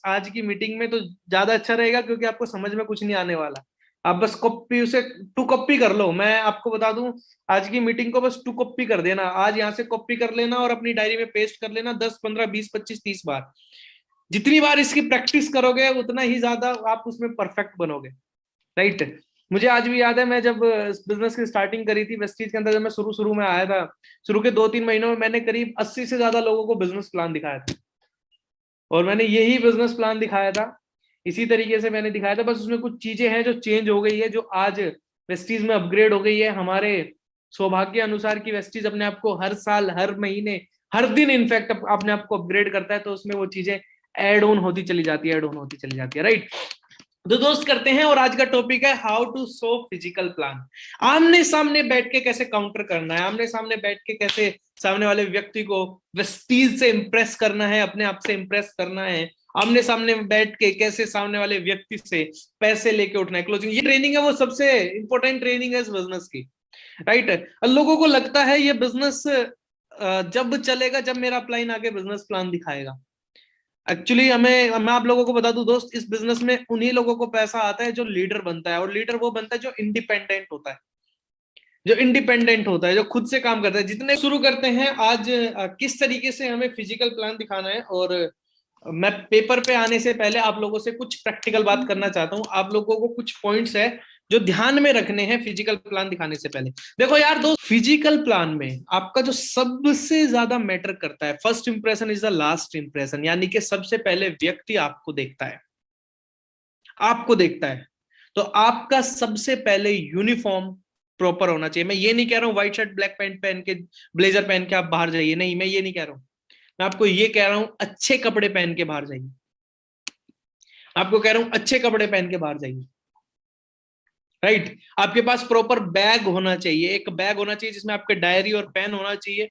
आज की मीटिंग में तो ज्यादा अच्छा रहेगा, क्योंकि आपको समझ में कुछ नहीं आने वाला। आप बस कॉपी उसे टू कॉपी कर लो। मैं आपको बता दूं, आज की मीटिंग को बस टू कॉपी कर देना। आज यहाँ से कॉपी कर लेना और अपनी डायरी में पेस्ट कर लेना 10 15 20 25 30 बार। जितनी बार इसकी प्रैक्टिस करोगे उतना ही ज्यादा आप उसमें परफेक्ट बनोगे। राइट। मुझे आज भी याद है, मैं जब बिजनेस की स्टार्टिंग करी थी वेस्टीज के अंदर, जब मैं शुरू शुरू में आया था, शुरू के 2-3 महीनों में मैंने करीब 80 से ज्यादा लोगों को बिजनेस प्लान दिखाया था। और मैंने यही बिजनेस प्लान दिखाया था, इसी तरीके से मैंने दिखाया था। बस उसमें कुछ चीजें हैं जो चेंज हो गई है, जो आज वेस्टीज में अपग्रेड हो गई है। हमारे सौभाग्य अनुसार की वेस्टीज अपने आप को हर साल, हर महीने, हर दिन इनफैक्ट अपने आप को अपग्रेड करता है। तो उसमें वो चीजें एड ऑन होती चली जाती है, एड ऑन होती चली जाती है। राइट। तो दोस्त करते हैं, और आज का टॉपिक है how to so physical plan. आमने सामने बैठ के कैसे काउंटर करना है, आमने सामने बैठ के कैसे सामने वाले व्यक्ति को वेस्टीज से इंप्रेस करना है, अपने आप से इंप्रेस करना है। आमने सामने बैठ के कैसे सामने वाले व्यक्ति से पैसे लेके उठना है, क्लोजिंग। ये ट्रेनिंग है, वो सबसे इंपॉर्टेंट ट्रेनिंग है इस बिजनेस की। राइट। लोगों को लगता है ये बिजनेस जब चलेगा जब मेरा अपलाइन आके बिजनेस प्लान दिखाएगा। एक्चुअली मैं आप लोगों को बता दूं दोस्त, इस बिजनेस में उन्हीं लोगों को पैसा आता है जो लीडर बनता है। और लीडर वो बनता है जो इंडिपेंडेंट होता है, जो इंडिपेंडेंट होता है, जो खुद से काम करता है। जितने शुरू करते हैं आज, किस तरीके से हमें फिजिकल प्लान दिखाना है। और मैं पेपर पे आने से पहले आप लोगों से कुछ प्रैक्टिकल बात करना चाहता हूं। आप लोगों को कुछ पॉइंट्स है जो ध्यान में रखने हैं फिजिकल प्लान दिखाने से पहले। देखो यार दोस्त, फिजिकल प्लान में आपका जो सबसे ज्यादा मैटर करता है, first impression is the last impression. यानी कि सबसे पहले व्यक्ति आपको देखता है, आपको देखता है। तो आपका सबसे पहले यूनिफॉर्म प्रॉपर होना चाहिए। मैं ये नहीं कह रहा हूं व्हाइट शर्ट ब्लैक पैंट पहन के, ब्लेजर पहन के आप बाहर जाइए, नहीं, मैं ये नहीं कह रहा हूं। मैं आपको ये कह रहा हूं अच्छे कपड़े पहन के बाहर जाइए। आपको कह रहा हूं अच्छे कपड़े पहन के बाहर जाइए। राइट। आपके पास प्रॉपर बैग होना चाहिए, एक बैग होना चाहिए जिसमें आपके डायरी और पेन होना चाहिए।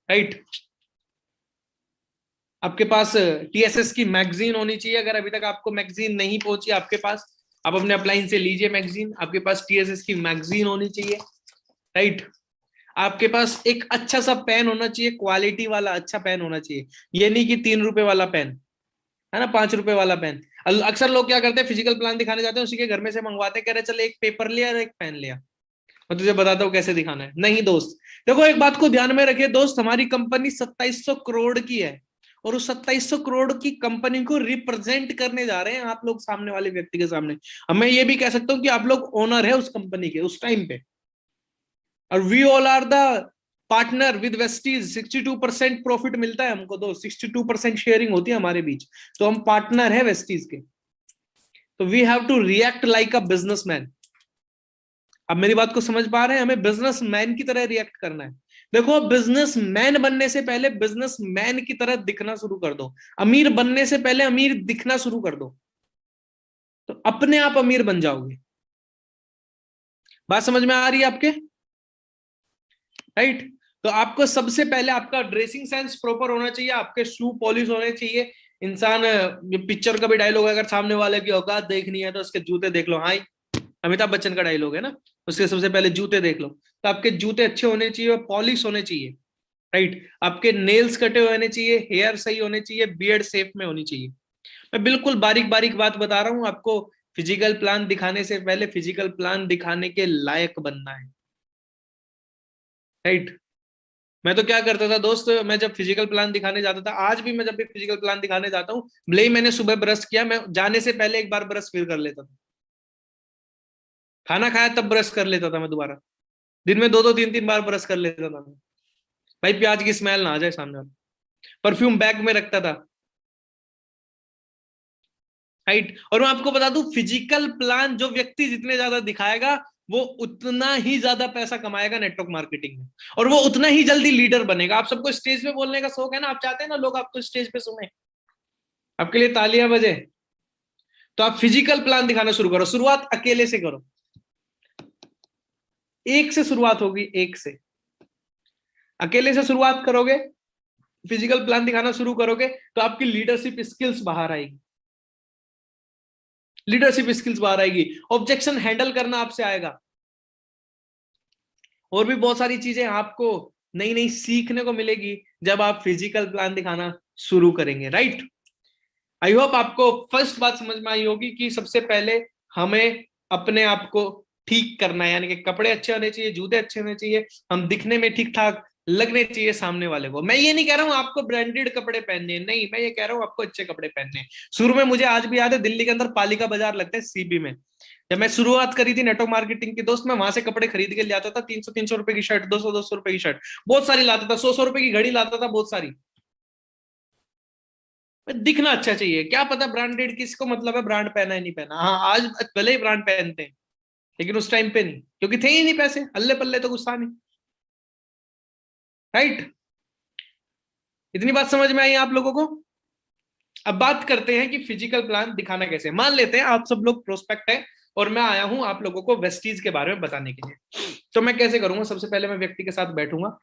राइट। आपके पास टीएसएस की मैगजीन होनी चाहिए। अगर अभी तक आपको मैगजीन नहीं पहुंची आपके पास, आप अपने अपलाइन से लीजिए मैगजीन। आपके पास टीएसएस की मैगजीन होनी चाहिए। राइट। आपके पास एक अच्छा सा पेन होना चाहिए, क्वालिटी वाला अच्छा पेन होना चाहिए। ये नहीं कि 3 रुपए वाला पेन है ना, 5 रुपए वाला पेन। अक्सर लोग क्या करते हैं, फिजिकल प्लान दिखाने जाते हैं, उसी के घर में से मंगवाते हैं, कह रहे चल एक पेपर लिया और एक पेन लिया, मैं तुझे बताता हूँ कैसे दिखाना है। नहीं दोस्त, देखो एक बात को ध्यान में रखिए दोस्त, हमारी कंपनी 2700 करोड़ की है। और उस 2700 करोड़ की कंपनी को रिप्रेजेंट करने जा रहे हैं आप लोग सामने वाले व्यक्ति के सामने। अब मैं ये भी कह सकता हूँ कि आप लोग ओनर है उस कंपनी के उस टाइम पे। और we all are the partner with Vestige. 62% profit मिलता है हमको, दो 62% शेयरिंग होती है हमारे बीच। तो हम पार्टनर है वेस्टीज के। तो we have to react like a businessman. अब मेरी बात को समझ पा रहे हैं, हमें बिजनेसमैन की तरह रिएक्ट करना है। देखो, बिजनेसमैन बनने से पहले बिजनेसमैन की तरह दिखना शुरू कर दो। अमीर बनने से पहले अमीर दिखना शुरू कर दो, तो अपने आप अमीर बन जाओगे। बात समझ में आ रही है आपके? राइट। तो आपको सबसे पहले आपका ड्रेसिंग सेंस प्रॉपर होना चाहिए, आपके शू पॉलिश होने चाहिए। इंसान, ये पिक्चर का भी डायलॉग है, अगर सामने वाले की औकात देखनी है तो उसके जूते देख लो। हाँ, अमिताभ बच्चन का डायलॉग है ना, उसके सबसे पहले जूते देख लो। तो आपके जूते अच्छे होने चाहिए और पॉलिश होने चाहिए। राइट। आपके नेल्स कटे हुए होने चाहिए, हेयर सही होने चाहिए, बियर्ड शेप में होनी चाहिए। मैं बिल्कुल बारीक बारीक बात बता रहा हूं आपको। फिजिकल प्लान दिखाने से पहले फिजिकल प्लान दिखाने के लायक बनना है। राइट। मैं तो क्या करता था दोस्त, मैं जब फिजिकल प्लान दिखाने जाता था, आज भी मैं जब भी फिजिकल प्लान दिखाने जाता हूँ, भले ही मैंने सुबह ब्रश किया, मैं जाने से पहले एक बार ब्रश फिर कर लेता था। खाना खाया तब ब्रश कर लेता था मैं दोबारा। दिन में 2-2 3-3 बार ब्रश कर लेता था मैं। भाई प्याज की स्मेल ना आ जाए सामने वाला। परफ्यूम बैग में रखता था। राइट। और मैं आपको बता दूं, फिजिकल प्लान जो व्यक्ति जितने ज्यादा दिखाएगा, वो उतना ही ज्यादा पैसा कमाएगा नेटवर्क मार्केटिंग में, और वो उतना ही जल्दी लीडर बनेगा। आप सबको स्टेज पे बोलने का शौक है ना, आप चाहते हैं ना लोग आपको स्टेज पे सुने, आपके लिए तालियां बजे। तो आप फिजिकल प्लान दिखाना शुरू करो। शुरुआत अकेले से करो, एक से शुरुआत होगी, एक से। अकेले से शुरुआत करोगे, फिजिकल प्लान दिखाना शुरू करोगे, तो आपकी लीडरशिप स्किल्स बाहर आएगी। लीडरशिप स्किल्स बाहर आएगी, ऑब्जेक्शन हैंडल करना आपसे आएगा, और भी बहुत सारी चीजें आपको नई नई सीखने को मिलेगी जब आप फिजिकल प्लान दिखाना शुरू करेंगे। राइट। आई होप आपको फर्स्ट बात समझ में आई होगी कि सबसे पहले हमें अपने आप को ठीक करना है, यानी कि कपड़े अच्छे होने चाहिए, जूते अच्छे होने चाहिए, हम दिखने में ठीक ठाक लगने चाहिए सामने वाले को। मैं ये नहीं कह रहा हूं आपको ब्रांडेड कपड़े पहनने हैं, नहीं, मैं ये कह रहा हूं आपको अच्छे कपड़े पहनने हैं। शुरू में मुझे आज भी याद है, दिल्ली के अंदर पालिका बाजार लगता है सीबी में, जब मैं शुरुआत करी थी नेटवर्क मार्केटिंग की दोस्त, मैं वहां से कपड़े खरीद के ले आता था, 300 रुपए की शर्ट, 200 रुपए की शर्ट, बहुत सारी लाता था, 100 रुपए की घड़ी लाता था, बहुत सारी। दिखना अच्छा चाहिए, क्या पता ब्रांडेड किसको मतलब है ब्रांड पहना है नहीं पहना। हाँ, आज भले ही ब्रांड पहनते हैं, लेकिन उस टाइम पे नहीं, क्योंकि थे ही नहीं पैसे, अल्ले पल्ले तो गुस्सा नहीं। राइट, इतनी बात समझ में आई आप लोगों को? अब बात करते हैं कि फिजिकल प्लान दिखाना कैसे। मान लेते हैं आप सब लोग प्रोस्पेक्ट है और मैं आया हूं आप लोगों को वेस्टीज के बारे में बताने के लिए। तो मैं कैसे करूंगा, सबसे पहले मैं व्यक्ति के साथ बैठूंगा,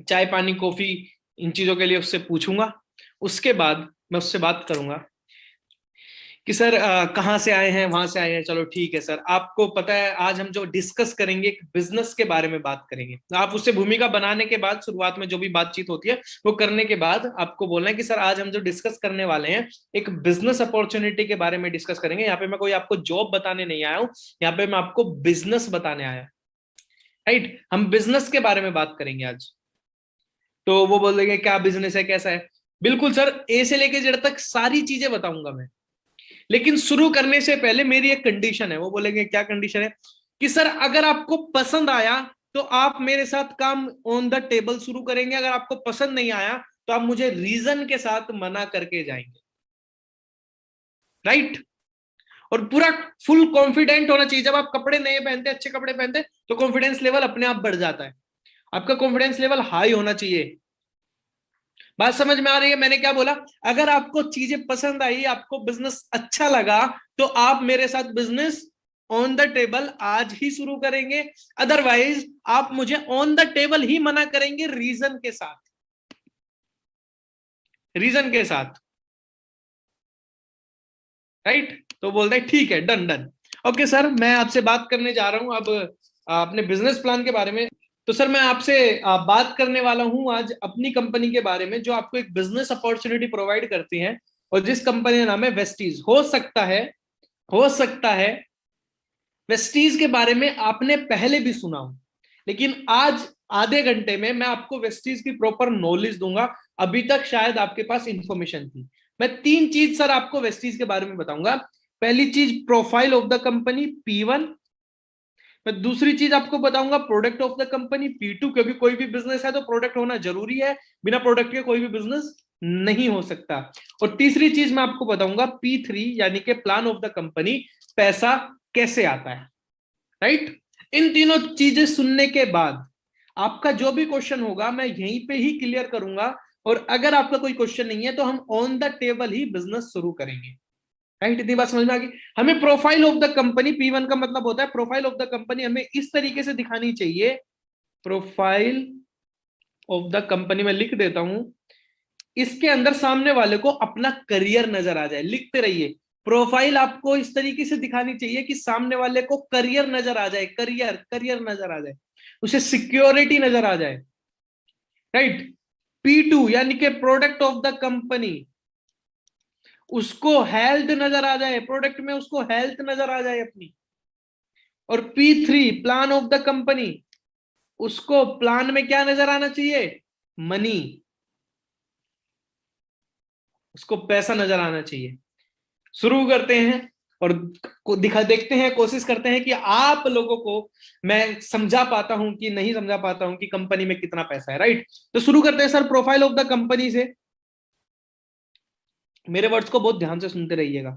चाय पानी कॉफी इन चीजों के लिए उससे पूछूंगा। उसके बाद मैं उससे बात करूंगा कि सर कहाँ से आए हैं, वहां से आए हैं, चलो ठीक है सर। आपको पता है आज हम जो डिस्कस करेंगे एक बिजनेस के बारे में बात करेंगे। आप उससे भूमिका बनाने के बाद, शुरुआत में जो भी बातचीत होती है वो करने के बाद आपको बोलना है कि सर आज हम जो डिस्कस करने वाले हैं एक बिजनेस अपॉर्चुनिटी के बारे में डिस्कस करेंगे। यहाँ पे मैं कोई आपको जॉब बताने नहीं आया हूँ, यहाँ पे मैं आपको बिजनेस बताने आया। राइट, हम बिजनेस के बारे में बात करेंगे आज। तो वो बोलेंगे क्या बिजनेस है, कैसा है। बिल्कुल सर, ए से लेके जेड तक सारी चीजें बताऊंगा मैं, लेकिन शुरू करने से पहले मेरी एक कंडीशन है। वो बोलेंगे क्या कंडीशन है, कि सर अगर आपको पसंद आया तो आप मेरे साथ काम ऑन द टेबल शुरू करेंगे, अगर आपको पसंद नहीं आया तो आप मुझे रीजन के साथ मना करके जाएंगे। राइट, और पूरा फुल कॉन्फिडेंट होना चाहिए। जब आप कपड़े नए पहनते, अच्छे कपड़े पहनते, तो कॉन्फिडेंस लेवल अपने आप बढ़ जाता है। आपका कॉन्फिडेंस लेवल हाई होना चाहिए। बात समझ में आ रही है मैंने क्या बोला? अगर आपको चीजें पसंद आई, आपको बिजनेस अच्छा लगा, तो आप मेरे साथ बिजनेस ऑन द टेबल आज ही शुरू करेंगे, अदरवाइज आप मुझे ऑन द टेबल ही मना करेंगे रीजन के साथ। रीजन के साथ। राइट, तो बोलते हैं ठीक है, डन डन। ओके सर, मैं आपसे बात करने जा रहा हूं अब अपने बिजनेस प्लान के बारे में। तो सर मैं आपसे बात करने वाला हूं आज अपनी कंपनी के बारे में, जो आपको एक बिजनेस अपॉर्चुनिटी प्रोवाइड करती है, और जिस कंपनी का नाम है वेस्टीज। हो सकता है वेस्टीज के बारे में आपने पहले भी सुना हो, लेकिन आज आधे घंटे में मैं आपको वेस्टीज की प्रॉपर नॉलेज दूंगा। अभी तक शायद आपके पास इंफॉर्मेशन थी। मैं तीन चीज सर आपको वेस्टीज के बारे में बताऊंगा। पहली चीज profile of the company P1। मैं दूसरी चीज आपको बताऊंगा product of the company P2, क्योंकि कोई भी बिजनेस है तो प्रोडक्ट होना जरूरी है, बिना प्रोडक्ट के कोई भी बिजनेस नहीं हो सकता। और तीसरी चीज मैं आपको बताऊंगा P3, यानी कि प्लान ऑफ द कंपनी, पैसा कैसे आता है। राइट, इन तीनों चीजें सुनने के बाद आपका जो भी क्वेश्चन होगा मैं यहीं पे ही क्लियर करूंगा, और अगर आपका कोई क्वेश्चन नहीं है तो हम on the table he business शुरू करेंगे। राइट, इतनी बात समझ में आ गई? हमें profile of the company, P1 का मतलब होता है प्रोफाइल ऑफ द कंपनी, हमें इस तरीके से दिखानी चाहिए। प्रोफाइल ऑफ द कंपनी मैं लिख देता हूं, इसके अंदर सामने वाले को अपना करियर नजर आ जाए। लिखते रहिए, प्रोफाइल आपको इस तरीके से दिखानी चाहिए कि सामने वाले को करियर नजर आ जाए, करियर करियर नजर आ जाए, उसे सिक्योरिटी नजर आ जाए। राइट, P2 यानी कि प्रोडक्ट ऑफ द कंपनी, उसको हेल्थ नजर आ जाए, प्रोडक्ट में उसको हेल्थ नजर आ जाए अपनी। और P3 plan of the company, उसको प्लान में क्या नजर आना चाहिए? मनी, उसको पैसा नजर आना चाहिए। शुरू करते हैं और देखते हैं, कोशिश करते हैं कि आप लोगों को मैं समझा पाता हूं कि नहीं समझा पाता हूं कि कंपनी में कितना पैसा है। राइट, तो शुरू करते हैं sir profile of the company से। मेरे वर्ड्स को बहुत ध्यान से सुनते रहिएगा।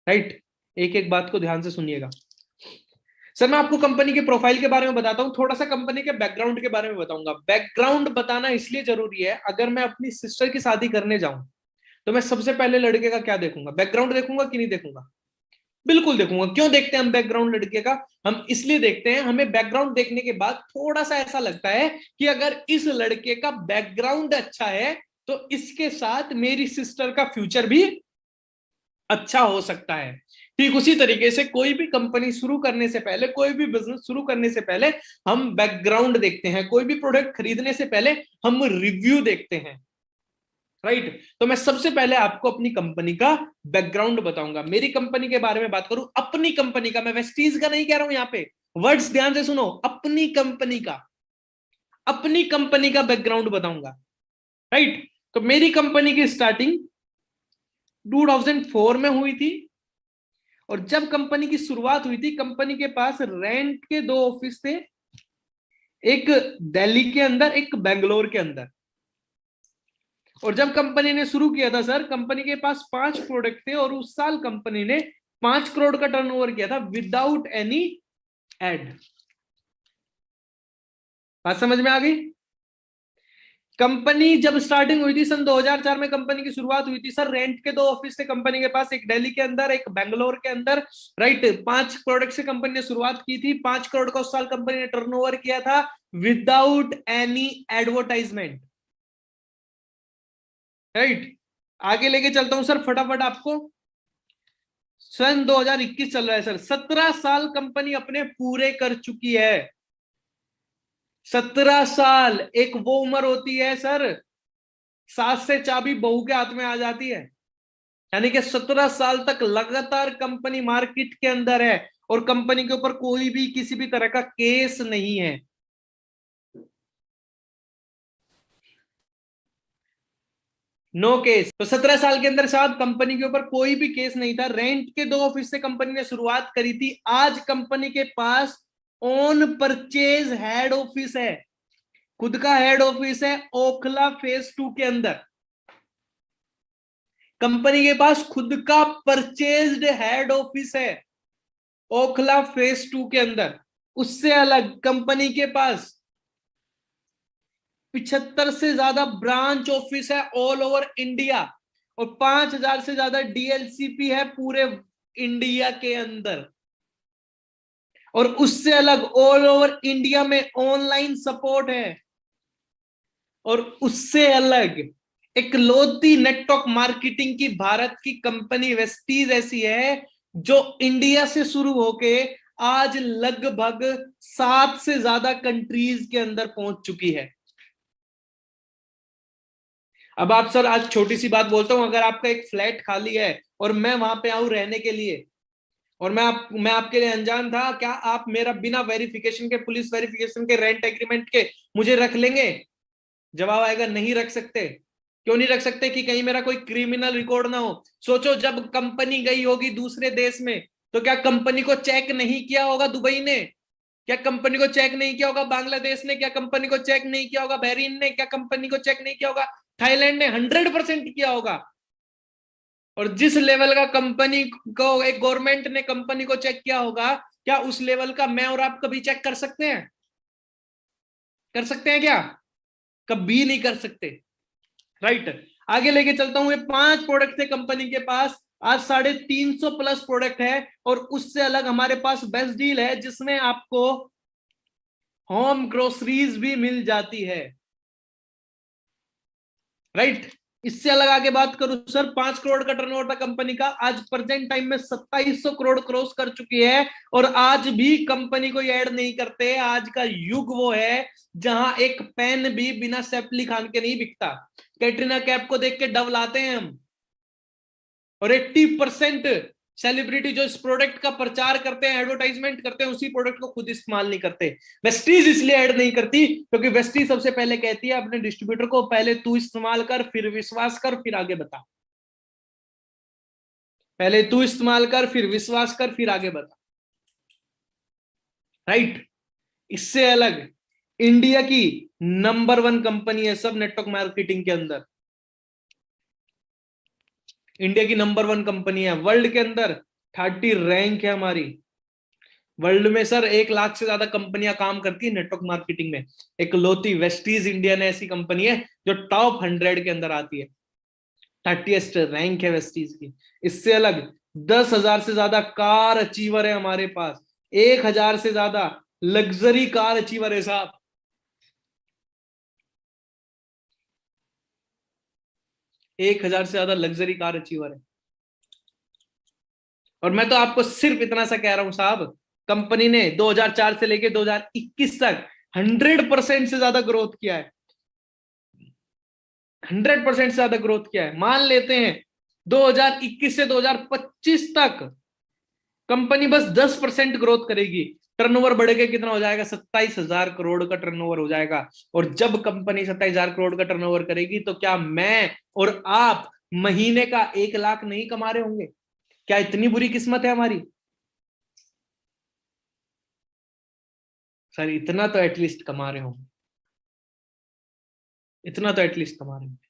राइट, एक एक बात को ध्यान से सुनिएगा। सर मैं आपको कंपनी के प्रोफाइल के बारे में बताता हूं, थोड़ा सा कंपनी के बैकग्राउंड के बारे में बताऊंगा। बैकग्राउंड बताना इसलिए जरूरी है, अगर मैं अपनी सिस्टर की शादी करने जाऊं तो मैं सबसे पहले लड़के का क्या देखूंगा? बैकग्राउंड देखूंगा कि नहीं देखूंगा? बिल्कुल देखूंगा। क्यों देखते हैं हम बैकग्राउंड लड़के का? हम इसलिए देखते हैं, हमें बैकग्राउंड देखने के बाद थोड़ा सा ऐसा लगता है कि अगर इस लड़के का बैकग्राउंड अच्छा है तो इसके साथ मेरी सिस्टर का फ्यूचर भी अच्छा हो सकता है। ठीक उसी तरीके से कोई भी कंपनी शुरू करने से पहले, कोई भी बिजनेस शुरू करने से पहले हम बैकग्राउंड देखते हैं। कोई भी प्रोडक्ट खरीदने से पहले हम रिव्यू देखते हैं। राइट। तो मैं सबसे पहले आपको अपनी कंपनी का बैकग्राउंड बताऊंगा। मेरी कंपनी के बारे में बात करूं, अपनी कंपनी का, मैं वेस्टीज का नहीं कह रहा हूं, यहां पे वर्ड्स ध्यान से सुनो, अपनी कंपनी का बैकग्राउंड बताऊंगा। राइट। तो मेरी कंपनी की स्टार्टिंग 2004 में हुई थी, और जब कंपनी की शुरुआत हुई थी, कंपनी के पास रेंट के 2 ऑफिस थे, एक दिल्ली के अंदर, एक बेंगलोर के अंदर। और जब कंपनी ने शुरू किया था सर, कंपनी के पास 5 प्रोडक्ट थे, और उस साल कंपनी ने 5 करोड़ का टर्नओवर किया था विदाउट एनी एड। बात समझ में आ गई? कंपनी जब स्टार्टिंग हुई थी सन 2004 में, कंपनी की शुरुआत हुई थी सर, रेंट के 2 ऑफिस थे कंपनी के पास, एक दिल्ली के अंदर, एक बेंगलोर के अंदर। राइट। 5 प्रोडक्ट से कंपनी ने शुरुआत की थी, 5 करोड़ का उस साल कंपनी ने टर्नओवर किया था विदाउट एनी एडवर्टाइजमेंट। राइट। आगे लेके चलता हूं सर फटाफट आपको। सन 2021 चल रहा है सर, 17 साल कंपनी अपने पूरे कर चुकी है। 17 साल एक वो उम्र होती है सर, सास से चाबी बहू के हाथ में आ जाती है। यानी कि 17 साल तक लगातार कंपनी मार्केट के अंदर है, और कंपनी के ऊपर कोई भी किसी भी तरह का केस नहीं है। No case. तो 17 साल के अंदर साहब कंपनी के ऊपर कोई भी केस नहीं था। रेंट के 2 ऑफिस से कंपनी ने शुरुआत करी थी। आज कंपनी के pass on purchase head office है, खुद का हेड ऑफिस है ओखला फेज 2 के अंदर। कंपनी के पास खुद का परचेज्ड हेड ऑफिस है ओखला फेज 2 के अंदर। उससे अलग कंपनी के पास 75 से ज्यादा ब्रांच ऑफिस है ऑल ओवर इंडिया, और 5000 से ज्यादा डीएलसीपी है पूरे इंडिया के अंदर। और उससे अलग ऑल ओवर इंडिया में ऑनलाइन सपोर्ट है। और उससे अलग एक लौती नेटवर्क मार्केटिंग की भारत की कंपनी वेस्टीज ऐसी है, जो इंडिया से शुरू होके आज लगभग 7 से ज्यादा कंट्रीज के अंदर पहुंच चुकी है। अब आप सर, आज छोटी सी बात बोलता हूं, अगर आपका एक फ्लैट खाली है और मैं वहां पे आऊं रहने के लिए, और मैं आपके लिए अनजान था, क्या आप मेरा बिना वेरिफिकेशन के, पुलिस वेरिफिकेशन के, रेंट एग्रीमेंट के मुझे रख लेंगे? जवाब आएगा नहीं रख सकते। क्यों नहीं रख सकते? कि कहीं मेरा कोई क्रिमिनल रिकॉर्ड ना हो। सोचो, जब कंपनी गई होगी दूसरे देश में, तो क्या कंपनी को चेक नहीं किया होगा दुबई ने? क्या कंपनी को चेक नहीं किया होगा बांग्लादेश ने? क्या कंपनी को चेक नहीं किया होगा बहरीन ने? क्या कंपनी को चेक नहीं किया होगा थाईलैंड ने? 100% किया होगा। और जिस लेवल का कंपनी को एक गवर्नमेंट ने कंपनी को चेक किया होगा, क्या उस लेवल का मैं और आप कभी चेक कर सकते हैं? कर सकते हैं क्या? कभी नहीं कर सकते। राइट। आगे लेके चलता हूं। ये 5 प्रोडक्ट थे कंपनी के पास, आज 350 प्लस प्रोडक्ट है। और उससे अलग हमारे पास बेस्ट डील है, जिसमें आपको होम ग्रोसरीज भी मिल जाती है। राइट। इससे अलग आगे बात करूं सर, 5 करोड़ का टर्नओवर था कंपनी का, आज प्रेजेंट टाइम में 2700 करोड़ क्रॉस कर चुकी है। और आज भी कंपनी को ऐड नहीं करते। आज का युग वो है जहां एक पेन भी बिना सैफली खान के नहीं बिकता। कैटरीना कैफ को देख के डव लाते हैं हम। और 80% सेलिब्रिटी जो इस प्रोडक्ट का प्रचार करते हैं, एडवर्टाइजमेंट करते हैं, उसी प्रोडक्ट को खुद इस्तेमाल नहीं करते। वेस्टीज इसलिए ऐड नहीं करती क्योंकि वेस्टीज सबसे पहले कहती है अपने डिस्ट्रीब्यूटर को, पहले तू इस्तेमाल कर, फिर विश्वास कर, फिर आगे बता। पहले तू इस्तेमाल कर, फिर विश्वास कर, फिर आगे बता। राइट। इससे अलग इंडिया की नंबर 1 कंपनी है सब नेटवर्क मार्केटिंग के अंदर। इंडिया की नंबर 1 कंपनी है वर्ल्ड के अंदर। 30 रैंक है हमारी वर्ल्ड में सर। 1 लाख से ज्यादा कंपनियां काम करती है नेटवर्क मार्केटिंग में। एक लोती वेस्टीज इंडिया ने ऐसी कंपनी है जो टॉप 100 के अंदर आती है। 30th रैंक है वेस्टीज की। इससे अलग 10,000 से ज्यादा कार अचीवर है हमारे पास। 1,000 से ज्यादा लग्जरी कार अचीवर है साहब। 1,000 से ज्यादा लग्जरी कार अचीवर है। और मैं तो आपको सिर्फ इतना सा कह रहा हूं साहब, कंपनी ने 2004 से लेके 2021 तक 100% से ज्यादा ग्रोथ किया है। 100% से ज्यादा ग्रोथ किया है। मान लेते हैं 2021 से 2025 तक कंपनी बस 10% ग्रोथ करेगी, टर्नओवर बढ़ के कितना हो जाएगा, 27,000 करोड़ का टर्नओवर हो जाएगा। और जब कंपनी 27,000 करोड़ का टर्नओवर करेगी तो क्या मैं और आप महीने का 1 लाख नहीं कमा रहे होंगे? क्या इतनी बुरी किस्मत है हमारी? सर इतना तो एटलीस्ट कमा रहे होंगे, इतना तो एटलीस्ट कमा रहे होंगे,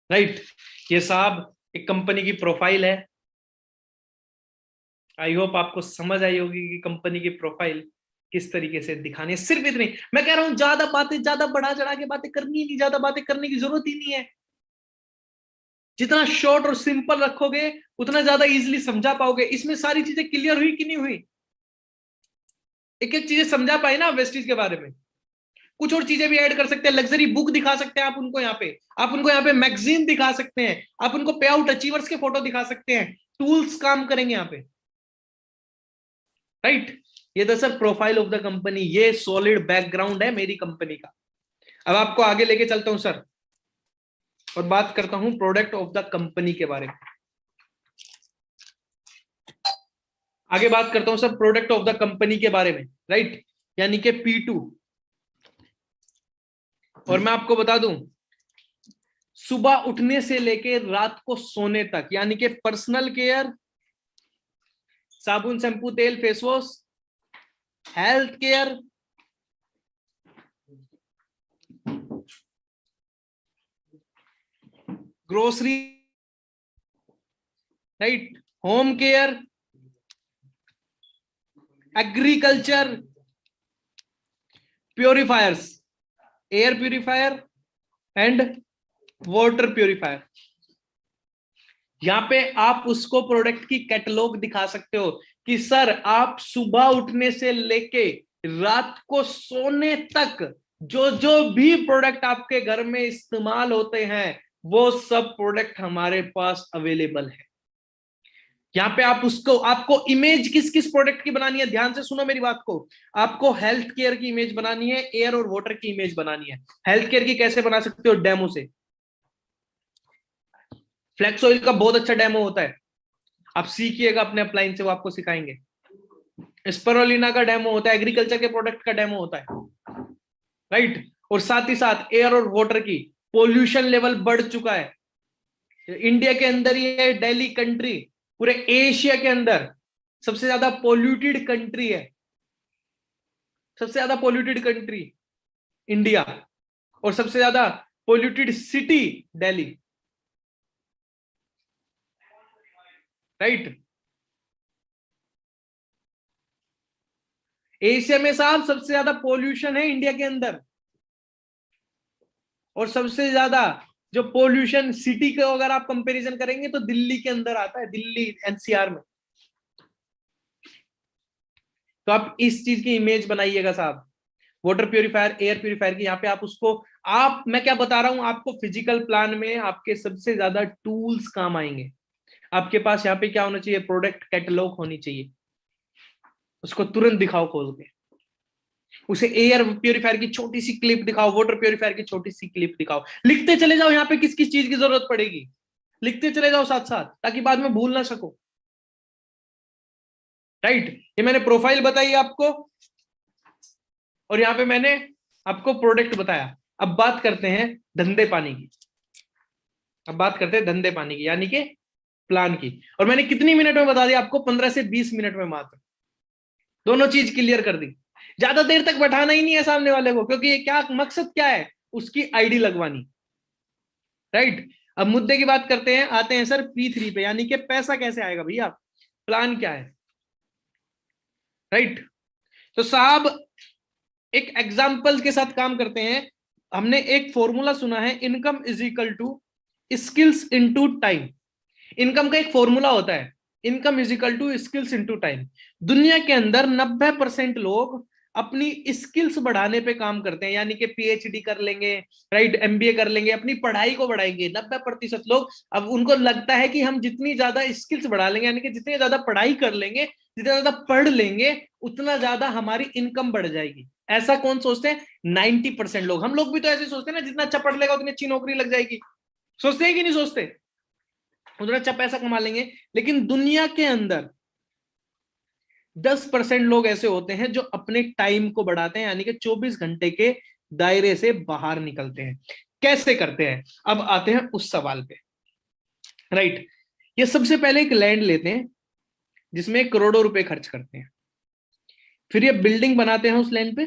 राइट? ये साहब एक कंपनी की प्रोफाइल है। आई होप आपको समझ आई होगी कि कंपनी की प्रोफाइल किस तरीके से दिखानी है। सिर्फ इतनी, मैं कह रहा हूं ज्यादा बातें, ज्यादा बढ़ा चढ़ा के बातें करनी ही नहीं, ज्यादा बातें करने की जरूरत ही नहीं है। जितना शॉर्ट और सिंपल रखोगे उतना ज्यादा इजीली समझा पाओगे। इसमें सारी चीजें क्लियर हुई कि नहीं हुई? एक एक चीजें समझा पाए ना वेस्टीज के बारे में। कुछ और चीजें भी ऐड कर सकते हैं, लग्जरी बुक दिखा सकते हैं आप उनको यहाँ पे, आप उनको यहाँ पे मैगजीन दिखा सकते हैं, आप उनको पे आउट अचीवर्स के फोटो दिखा सकते हैं, टूल्स काम करेंगे यहाँ पे, राइट? ये तो sir profile of the company, ये सॉलिड बैकग्राउंड है मेरी कंपनी का। अब आपको आगे लेके चलता हूं सर, और बात करता हूं प्रोडक्ट ऑफ द कंपनी के बारे में। आगे बात करता हूं sir product of the company के बारे में, राइट? यानी कि P2। और मैं आपको बता दूं, सुबह उठने से लेके रात को सोने तक, यानी कि पर्सनल केयर, साबुन शैम्पू तेल face wash, health care, grocery, right, home care, agriculture, purifiers, air purifier and water purifier. यहां पे आप उसको प्रोडक्ट की कैटलॉग दिखा सकते हो कि सर आप सुबह उठने से लेके रात को सोने तक जो जो भी प्रोडक्ट आपके घर में इस्तेमाल होते हैं वो सब प्रोडक्ट हमारे पास अवेलेबल है। यहाँ पे आप उसको, आपको इमेज किस किस प्रोडक्ट की बनानी है, ध्यान से सुनो मेरी बात को। आपको हेल्थ केयर की इमेज बनानी है, एयर और वाटर की इमेज बनानी है। हेल्थ केयर की कैसे बना सकते हो? डेमो से। फ्लेक्स ऑयल का बहुत अच्छा डेमो होता है, आप सीखिएगा अपने अपलाइन से, वो आपको सिखाएंगे। स्परोलिना का डेमो होता है, एग्रीकल्चर के प्रोडक्ट का डेमो होता है, राइट? और साथ ही साथ एयर और वाटर की, पोल्यूशन लेवल बढ़ चुका है इंडिया के अंदर। ये दिल्ली कंट्री पूरे एशिया के अंदर सबसे ज्यादा पोल्यूटेड कंट्री है, सबसे ज्यादा पोल्यूटेड कंट्री इंडिया, और सबसे ज्यादा polluted city Delhi, right? Asia में साहब सबसे ज्यादा पोल्यूशन है इंडिया के अंदर, और सबसे ज्यादा जो पोल्यूशन सिटी का अगर आप कंपैरिजन करेंगे तो दिल्ली के अंदर आता है, दिल्ली एनसीआर में। तो आप इस चीज की इमेज बनाइएगा साहब, वाटर प्यूरिफायर, एयर प्यूरिफायर की। यहाँ पे आप उसको, आप, मैं क्या बता रहा हूं आपको, फिजिकल प्लान में आपके सबसे ज्यादा टूल्स काम आएंगे। आपके पास यहाँ पे क्या होना चाहिए? प्रोडक्ट कैटलॉग होनी चाहिए, उसको तुरंत दिखाओ खोल के। उसे एयर प्यूरिफायर की छोटी सी क्लिप दिखाओ, वाटर प्यूरिफायर की छोटी सी क्लिप दिखाओ, लिखते चले जाओ यहाँ पे किस किस चीज की जरूरत पड़ेगी, लिखते चले जाओ साथ साथ, ताकि बाद में भूल ना सको, राइट? ये मैंने प्रोफाइल बताई आपको, और यहाँ पे मैंने आपको प्रोडक्ट बताया। अब बात करते हैं धंधे पानी की, अब बात करते हैं धंधे पानी की, यानी कि प्लान की। और मैंने कितनी मिनट में बता दिया आपको? 15 से 20 मिनट में मात्र दोनों चीज क्लियर कर दी। ज्यादा देर तक बैठाना ही नहीं है सामने वाले को, क्योंकि ये क्या मकसद क्या है? उसकी आईडी लगवानी, राइट? अब मुद्दे की बात करते हैं, आते हैं सर P3 पे, यानी कि पैसा कैसे आएगा भैया, प्लान क्या है, राइट? तो साहब एक एग्जाम्पल के साथ काम करते हैं। हमने एक फॉर्मूला सुना है, income is equal to skills into time. Income का एक फॉर्मूला होता है, income is equal to skills into time. दुनिया के अंदर 90% लोग अपनी स्किल्स बढ़ाने पे काम करते हैं, यानी कि पीएचडी कर लेंगे, राइट, एमबीए कर लेंगे, अपनी पढ़ाई को बढ़ाएंगे। 90% लोग, अब उनको लगता है कि हम जितनी ज्यादा स्किल्स बढ़ा लेंगे, यानी कि जितनी ज्यादा पढ़ाई कर लेंगे, जितना ज्यादा पढ़ लेंगे, उतना ज्यादा हमारी इनकम बढ़ जाएगी। ऐसा कौन सोचते हैं? 90% लोग। हम लोग भी तो ऐसे सोचते हैं ना, जितना अच्छा पढ़ लेगा उतनी अच्छी नौकरी लग जाएगी। सोचते हैं कि नहीं सोचते? उतना अच्छा पैसा कमा लेंगे। लेकिन दुनिया के अंदर 10% लोग ऐसे होते हैं जो अपने टाइम को बढ़ाते हैं, यानी कि 24 घंटे के दायरे से बाहर निकलते हैं। कैसे करते हैं? अब आते हैं उस सवाल पे। राइट, ये सबसे पहले एक लैंड लेते हैं जिसमें करोड़ों रुपए खर्च करते हैं। फिर ये बिल्डिंग बनाते हैं उस लैंड पे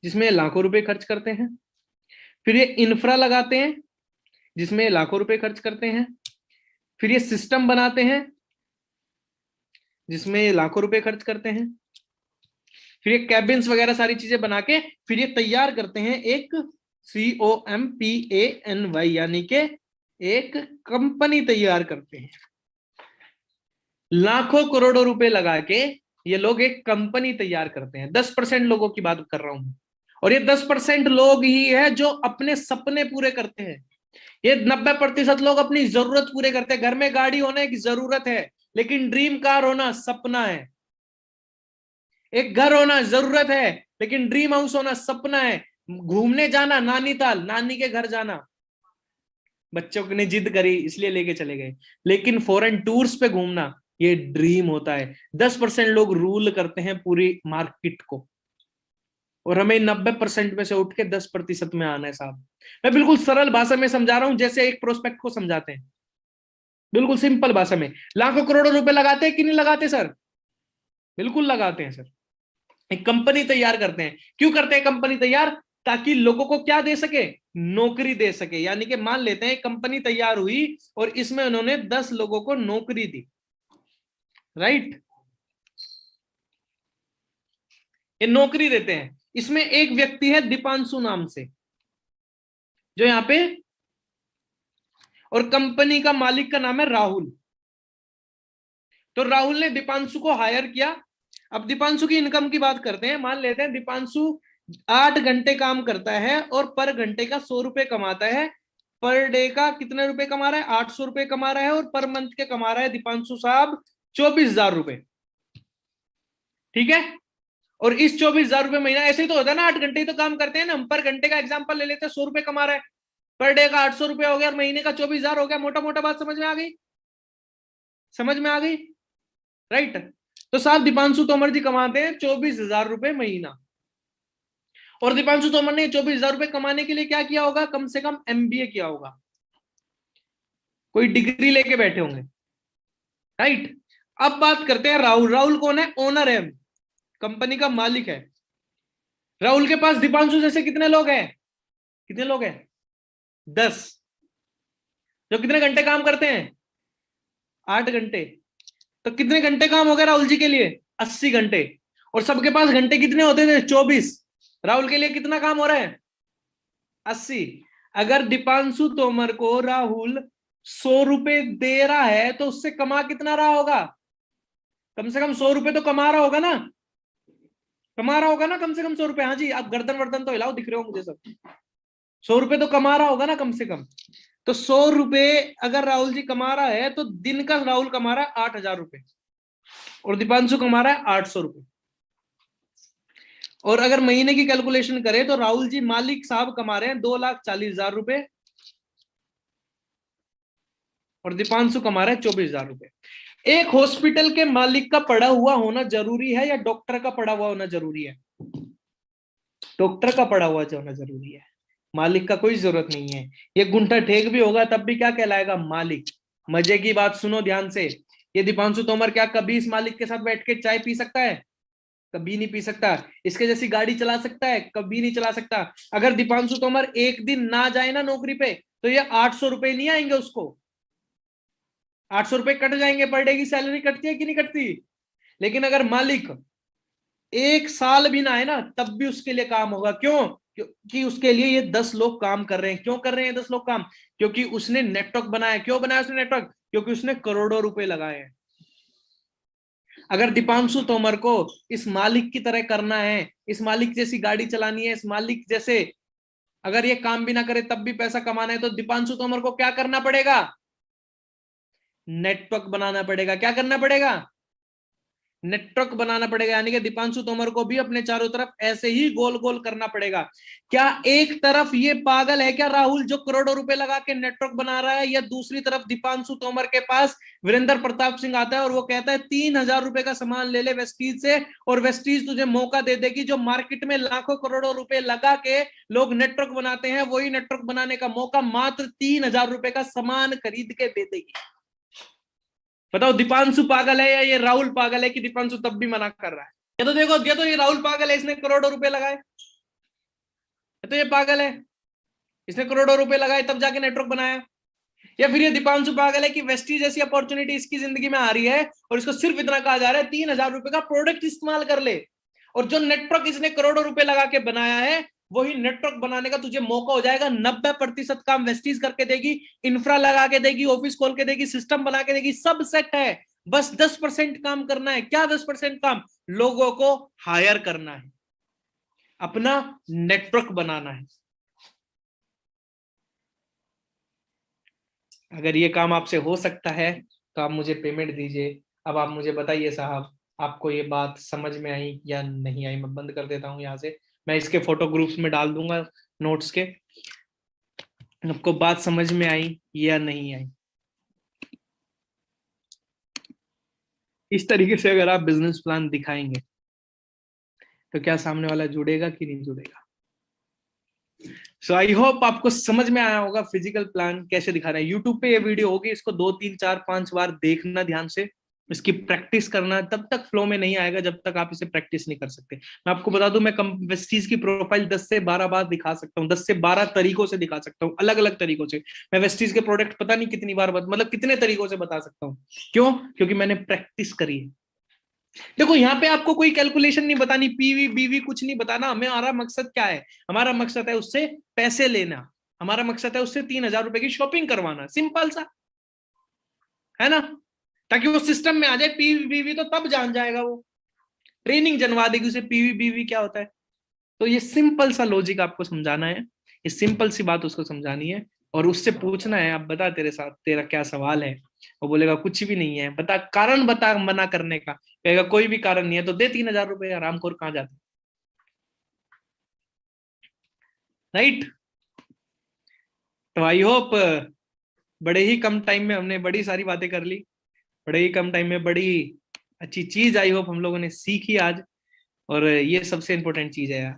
जिसमें लाखों रुपए खर्च करते हैं। फिर ये इंफ्रा लगाते हैं जिसमें लाखों रुपए खर्च करते हैं। फिर ये सिस्टम बनाते हैं जिसमें लाखों रुपए खर्च करते हैं। फिर ये कैबिन्स वगैरह सारी चीजें बना के फिर ये तैयार करते हैं एक COMPANY, यानी कि एक कंपनी तैयार करते हैं। लाखों करोड़ों रुपए लगा के ये लोग एक कंपनी तैयार करते हैं। 10% लोगों की बात कर रहा हूं, और ये 10% लोग ही है जो अपने सपने पूरे करते हैं। ये 90% लोग अपनी जरूरत पूरे करते हैं। घर में गाड़ी होने की जरूरत है, लेकिन ड्रीम कार होना सपना है। एक घर होना जरूरत है, लेकिन ड्रीम हाउस होना सपना है। घूमने जाना नैनीताल, नानी के घर जाना, बच्चों ने जिद करी इसलिए लेके चले गए, लेकिन फॉरेन टूर्स पे घूमना ये ड्रीम होता है। 10% लोग रूल करते हैं पूरी मार्केट को, और हमें 90% में से उठ के 10% में आना है साहब। मैं बिल्कुल सरल भाषा में समझा रहा हूं, जैसे एक प्रोस्पेक्ट को समझाते हैं, बिल्कुल सिंपल भाषा में। लाखों करोड़ों रुपए लगाते हैं कि नहीं लगाते सर? बिल्कुल लगाते हैं सर। एक कंपनी तैयार करते हैं। क्यों करते हैं कंपनी तैयार? ताकि लोगों को क्या दे सके? नौकरी दे सके। यानी कि मान लेते हैं कंपनी तैयार हुई और इसमें उन्होंने 10 लोगों को नौकरी दी। राइट, ये नौकरी देते हैं। इसमें एक व्यक्ति है दीपांशु नाम से, जो यहां पे, और कंपनी का मालिक का नाम है राहुल। तो राहुल ने दीपांशु को हायर किया। अब दीपांशु की इनकम की बात करते हैं। मान लेते हैं दीपांशु 8 घंटे काम करता है और पर घंटे का 100 रुपए कमाता है। पर डे का कितने रुपए कमा रहा है? 800 रुपए कमा रहा है। और पर मंथ के कमा रहा है दीपांशु साहब 24,000 रुपए। ठीक है, और इस 24,000 रुपए महीना, ऐसे ही तो होता है ना, 8 घंटे ही तो काम करते हैं ना हम। पर घंटे का एग्जाम्पल ले लेते हैं, 100 रुपए कमा रहा है, पर डे का 800 रुपए हो गया और महीने का 24,000 हो गया। मोटा मोटा बात समझ में आ गई? समझ में आ गई? राइट। तो साहब दीपांशु तोमर जी कमाते हैं 24,000 रुपए महीना। और दीपांशु तोमर ने 24,000 रुपए कमाने के लिए क्या किया होगा? कम से कम MBA किया होगा, कोई डिग्री लेके बैठे होंगे। राइट। अब बात करते हैं राहुल। राहुल कौन है? ओनर है, कंपनी का मालिक है। राहुल के पास दीपांशु जैसे कितने लोग हैं? कितने लोग हैं? 10, जो कितने घंटे काम करते हैं? 8 घंटे। तो कितने घंटे काम हो गया राहुल जी के लिए? 80 घंटे। और सबके पास घंटे कितने होते थे? 24। राहुल के लिए कितना काम हो रहा है? 80। अगर दीपांशु तोमर को राहुल 100 रुपए दे रहा है तो उससे कमा कितना रहा होगा? कम से कम 100 रुपए तो कमा रहा होगा ना? कमा रहा होगा ना कम से कम 100 रुपए? हाँ जी, आप गर्दन वर्दन तो हिलाओ, दिख रहे हो मुझे सब। 100 रुपए तो कमा रहा होगा ना कम से कम। तो 100 रुपए अगर राहुल जी कमा रहा है तो दिन का राहुल कमा रहा है 8,000 रुपए, और दीपांशु कमा रहा है 800 रुपए। और अगर महीने की कैलकुलेशन करें तो राहुल जी मालिक साहब कमा रहे हैं 2,40,000 रुपए, और दीपांशु कमा रहा है 24,000 रुपए। एक हॉस्पिटल के मालिक का पढ़ा हुआ होना जरूरी है या डॉक्टर का पढ़ा हुआ होना जरूरी है? डॉक्टर का पढ़ा हुआ होना जरूरी है, मालिक का कोई जरूरत नहीं है। ये गुंठा ठेक भी होगा तब भी क्या कहलाएगा? मालिक। मजे की बात सुनो ध्यान से। ये दीपांशु तोमर क्या कभी इस मालिक के साथ बैठ के चाय पी सकता है? कभी नहीं पी सकता। इसके जैसी गाड़ी चला सकता है? कभी नहीं चला सकता। अगर दीपांशु तोमर एक दिन ना जाए ना नौकरी पे, तो ये 800 रुपए नहीं आएंगे उसको। 800 रुपए कट जाएंगे। पर डे की सैलरी कटती है कि नहीं कटती? लेकिन अगर मालिक एक साल भी ना आए ना, तब भी उसके लिए काम होगा। क्यों? क्योंकि उसके लिए ये 10 लोग काम कर रहे हैं। क्यों कर रहे हैं 10 लोग काम? क्योंकि उसने नेटवर्क बनाया। क्यों बनाया उसने नेटवर्क? क्योंकि उसने करोड़ों रुपए लगाए हैं। अगर दीपांशु तोमर को इस मालिक की तरह करना है, इस मालिक जैसी गाड़ी चलानी है, इस मालिक जैसे अगर ये काम भी ना करे तब भी पैसा कमाना है, तो दीपांशु तोमर को क्या करना पड़ेगा? नेटवर्क बनाना पड़ेगा। क्या करना पड़ेगा? नेटवर्क बनाना पड़ेगा, यानी कि दीपांशु तोमर को भी अपने चारों तरफ ऐसे ही गोल गोल करना पड़ेगा। क्या एक तरफ ये पागल है क्या राहुल जो करोड़ों रुपए लगा के नेटवर्क बना रहा है, या दूसरी तरफ दीपांशु तोमर के पास वीरेंद्र प्रताप सिंह आता है और वो कहता है 3,000 रुपए का सामान ले ले वेस्टीज से और वेस्टीज तुझे मौका दे देगी। जो मार्केट में लाखों करोड़ों रुपए लगा के लोग नेटवर्क बनाते हैं, वही नेटवर्क बनाने का मौका मात्र 3,000 रुपए का सामान खरीद के दे देगी। बताओ दीपांशु पागल है या ये राहुल पागल है कि दीपांशु तब भी मना कर रहा है? ये तो देखो, ये तो ये राहुल पागल है, इसने करोड़ों रुपए लगाए। ये तो ये पागल है, इसने करोड़ों रुपए लगाए तब जाके नेटवर्क बनाया। या फिर ये दीपांशु पागल है कि वेस्टीज जैसी अपॉर्चुनिटी इसकी जिंदगी में आ रही है और इसको सिर्फ इतना कहा जा रहा है 3,000 रुपए का प्रोडक्ट इस्तेमाल कर ले, और जो नेटवर्क इसने करोड़ों रुपए लगा के बनाया है वही नेटवर्क बनाने का तुझे मौका हो जाएगा। 90% काम वेस्टीज करके देगी, इंफ्रा लगा के देगी, ऑफिस खोल के देगी, सिस्टम बना के देगी, सब सेट है। बस 10% काम करना है। क्या 10% काम? लोगों को हायर करना है, अपना नेटवर्क बनाना है। अगर ये काम आपसे हो सकता है तो आप मुझे पेमेंट दीजिए। अब आप मुझे बताइए साहब, आपको ये बात समझ में आई या नहीं आई? मैं बंद कर देता हूँ यहाँ से, मैं इसके फोटो ग्रुप्स में डाल दूंगा नोट्स के। आपको बात समझ में आई या नहीं आई? इस तरीके से अगर आप बिजनेस प्लान दिखाएंगे तो क्या सामने वाला जुड़ेगा कि नहीं जुड़ेगा? सो आई होप आपको समझ में आया होगा फिजिकल प्लान कैसे दिखा रहे हैं। यूट्यूब पे ये वीडियो होगी, इसको 2 3 4 5 बार देखना ध्यान से, इसकी प्रैक्टिस करना। तब तक फ्लो में नहीं आएगा जब तक आप इसे प्रैक्टिस नहीं कर सकते। मैं आपको बता दूं, मैं वेस्टीज की प्रोफाइल 10 से 12 बार दिखा सकता हूँ, 10 से 12 तरीकों से दिखा सकता हूँ, अलग अलग तरीकों से। मैं वेस्टीज के प्रोडक्ट पता नहीं कितनी बार मतलब कितने तरीकों से बता सकता हूँ। क्यों? क्योंकि मैंने प्रैक्टिस करी है। देखो यहाँ पे आपको कोई कैलकुलेशन नहीं बतानी, पीवी बीवी कुछ नहीं बताना। हमारा मकसद क्या है? हमारा मकसद है उससे पैसे लेना, हमारा मकसद है उससे 3,000 रुपए की शॉपिंग करवाना, सिंपल सा है ना। ताकि वो सिस्टम में आ जाए। पीवी बीवी तो तब जान जाएगा, वो ट्रेनिंग जनवा देगी उसे पीवी बीवी क्या होता है। तो ये सिंपल सा लॉजिक आपको समझाना है, ये सिंपल सी बात उसको समझानी है और उससे पूछना है, अब बता तेरे साथ तेरा क्या सवाल है। वो बोलेगा कुछ भी नहीं है। बता कारण, बता मना करने का। कहेगा कोई भी कारण नहीं है, तो दे 3,000 रुपए। आराम खोर कहाँ जाते, राइट? तो आई होप बड़े ही कम टाइम में हमने बड़ी सारी बातें कर ली, बड़े ही कम टाइम में बड़ी अच्छी चीज आई होप हम लोगों ने सीखी आज। और ये सबसे इंपॉर्टेंट चीज है यार,